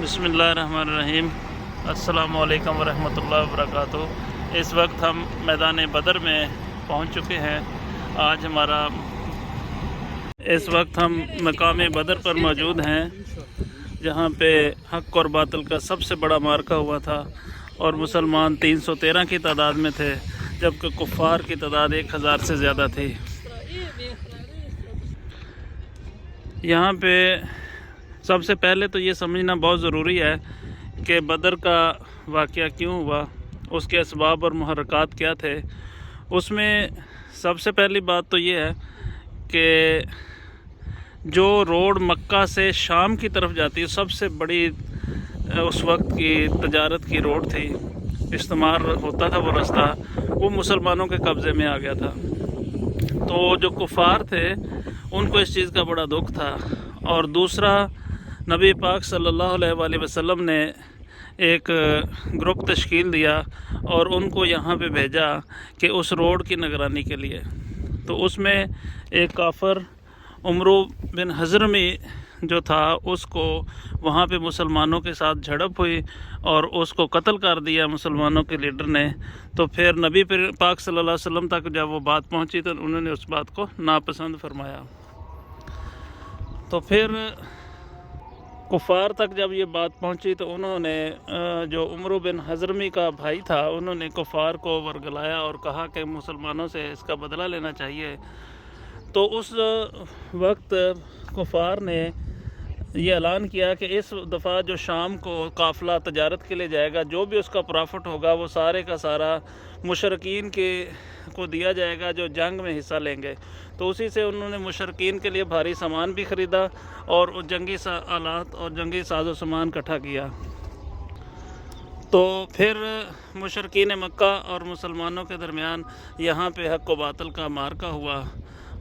बिस्मिल्लाहिर्रहमानिर्रहीम। अस्सलामु अलैकुम वरहमतुल्लाहि वबरकातुहू। इस वक्त हम मैदान बदर में पहुंच चुके हैं। इस वक्त हम मकाम बदर पर मौजूद हैं, जहां पे हक़ और बातिल का सबसे बड़ा मार्का हुआ था और मुसलमान 313 की तादाद में थे, जबकि कुफ़ार की तादाद 1000 से ज़्यादा थी। यहाँ पे सबसे पहले तो ये समझना बहुत ज़रूरी है कि बदर का वाक़या क्यों हुआ, उसके असबाब और मुहर्रिकात क्या थे। उसमें सबसे पहली बात तो ये है कि जो रोड मक्का से शाम की तरफ जाती है, सबसे बड़ी उस वक्त की तजारत की रोड थी, इस्तेमाल होता था वो रास्ता, वो मुसलमानों के कब्ज़े में आ गया था। तो जो कुफ़ार थे उनको इस चीज़ का बड़ा दुख था। और दूसरा, नबी पाक सल्लल्लाहु अलैहि वसल्लम ने एक ग्रुप तश्कील दिया और उनको यहाँ पे भेजा कि उस रोड की निगरानी के लिए। तो उसमें एक काफ़र उमरू बिन हज़रमी जो था, उसको वहाँ पे मुसलमानों के साथ झड़प हुई और उसको कत्ल कर दिया मुसलमानों के लीडर ने। तो फिर नबी पाक सल्लल्लाहु अलैहि वसल्लम तक जब वो बात पहुँची तो उन्होंने उस बात को नापसंद फरमाया। तो फिर कुफ़ार तक जब ये बात पहुंची तो उन्होंने जो उमरू बिन हज़रमी का भाई था, उन्होंने कुफ़ार को वरगलाया और कहा कि मुसलमानों से इसका बदला लेना चाहिए। तो उस वक्त कुफ़ार ने ये ऐलान किया कि इस दफ़ा जो शाम को काफ़िला तजारत के लिए जाएगा, जो भी उसका प्रॉफिट होगा वो सारे का सारा मुशरकीन को दिया जाएगा जो जंग में हिस्सा लेंगे। तो उसी से उन्होंने मुशरकीन के लिए भारी सामान भी ख़रीदा और जंगी आलात और जंगी साजो सामान इकट्ठा किया। तो फिर मुशरकीन मक्का और मुसलमानों के दरमियान यहाँ पे हक़ व बातिल का मार्का हुआ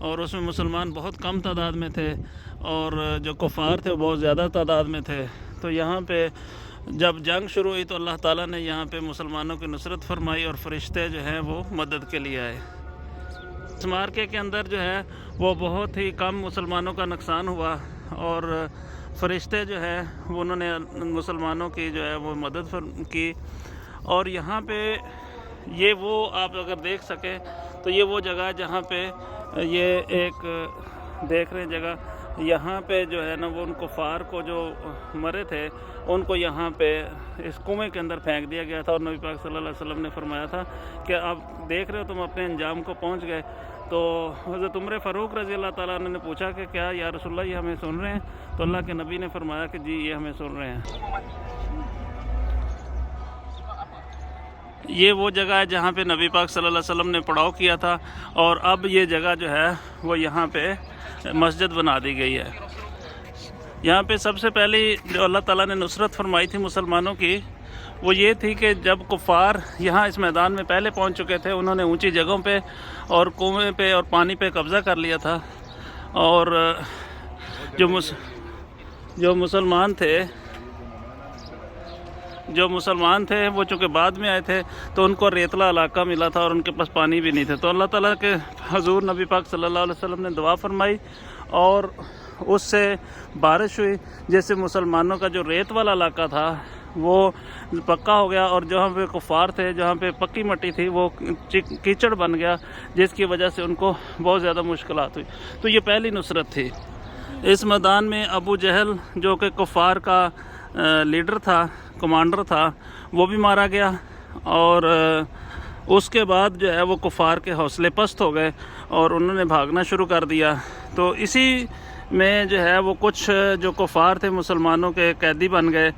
और उसमें मुसलमान बहुत कम तादाद में थे और जो कुफ़ार थे वो बहुत ज़्यादा तादाद में थे। तो यहाँ पे जब जंग शुरू हुई तो अल्लाह ताला ने यहाँ पे मुसलमानों की नुसरत फरमाई और फ़रिश्ते जो हैं वो मदद के लिए आए। इस मार्के के अंदर जो है वो बहुत ही कम मुसलमानों का नुकसान हुआ और फ़रिश्ते जो है वो उन्होंने मुसलमानों की जो है वो मदद की। और यहाँ पे ये वो आप अगर देख सकें तो ये वो जगह जहाँ पे ये एक देख रहे हैं जगह, यहाँ पे जो है ना वो उन कुफ़ार को जो मरे थे उनको यहाँ पे इस कुएं के अंदर फेंक दिया गया था। और नबी पाक सल्लल्लाहु अलैहि वसल्लम ने फरमाया था कि आप देख रहे हो तुम अपने अंजाम को पहुँच गए। तो हज़रत उमर फ़ारूक रज़ी अल्लाह ताला अन्हु ने पूछा कि क्या या रसूलल्लाह ये हमें सुन रहे हैं? तो अल्लाह के नबी ने फरमाया कि जी ये हमें सुन रहे हैं। ये वो जगह है जहाँ पे नबी पाक सल्लल्लाहु अलैहि वसल्लम ने पड़ाव किया था और अब ये जगह जो है वो यहाँ पे मस्जिद बना दी गई है। यहाँ पे सबसे पहले जो अल्लाह ताला ने नुसरत फरमाई थी मुसलमानों की, वो ये थी कि जब कुफ़ार यहाँ इस मैदान में पहले पहुँच चुके थे, उन्होंने ऊंची जगहों पे और कुएं पे और पानी पे कब्ज़ा कर लिया था। और जो मुसलमान थे वो चूँकि बाद में आए थे तो उनको रेतला इलाका मिला था और उनके पास पानी भी नहीं थे। तो अल्लाह ताला के हजूर नबी पाक सल्लल्लाहु अलैहि वसल्लम ने दुआ फरमाई और उससे बारिश हुई, जिससे मुसलमानों का जो रेत वाला इलाका था वो पक्का हो गया और जहाँ पे कुफ़ार थे, जहाँ पे पक्की मिट्टी थी, वो कीचड़ बन गया, जिसकी वजह से उनको बहुत ज़्यादा मुश्किलात हुई। तो ये पहली नुसरत थी। इस मैदान में अबू जहल जो कि कुफ़ार का लीडर था, कमांडर था, वो भी मारा गया और उसके बाद जो है वो कुफ़ार के हौसले पस्त हो गए और उन्होंने भागना शुरू कर दिया। तो इसी में जो है वो कुछ जो कुफ़ार थे मुसलमानों के कैदी बन गए।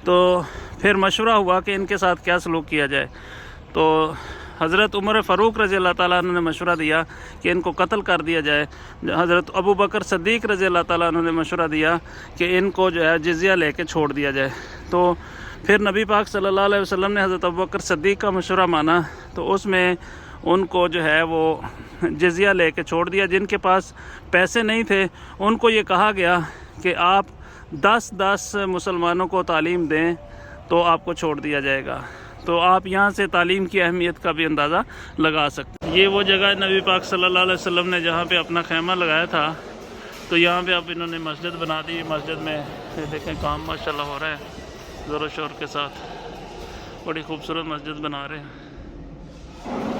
तो फिर मशवरा हुआ कि इनके साथ क्या सलूक किया जाए। तो हज़रत उमर फ़ारूक रज़ी अल्लाह ताला अन्हु ने मशवरा दिया कि इनको कत्ल कर दिया जाए। हज़रत अबू बकर सिद्दीक़ रज़ी अल्लाह ताला अन्हु ने मशवरा दिया कि इनको जो है जिज़िया लेके छोड़ दिया जाए। तो फिर नबी पाक सल्लल्लाहु अलैहि वसल्लम ने हज़रत अबू बकर सिद्दीक़ का मशवरा माना, तो उसमें उनको जो है वो जिज़िया लेके छोड़ दिया। जिनके पास पैसे नहीं थे उनको ये कहा गया कि आप 10-10 मुसलमानों को तालीम दें तो आपको छोड़ दिया जाएगा। तो आप यहाँ से तालीम की अहमियत का भी अंदाज़ा लगा सकते हैं। ये वो जगह नबी पाक सल्लल्लाहु अलैहि वसल्लम ने जहाँ पे अपना खैमा लगाया था। तो यहाँ पे अब इन्होंने मस्जिद बना दी। मस्जिद में देखें काम माशाल्लाह हो रहा है। زور و شور کے ساتھ. بڑی خوبصورت مسجد بنا رہے ہیں.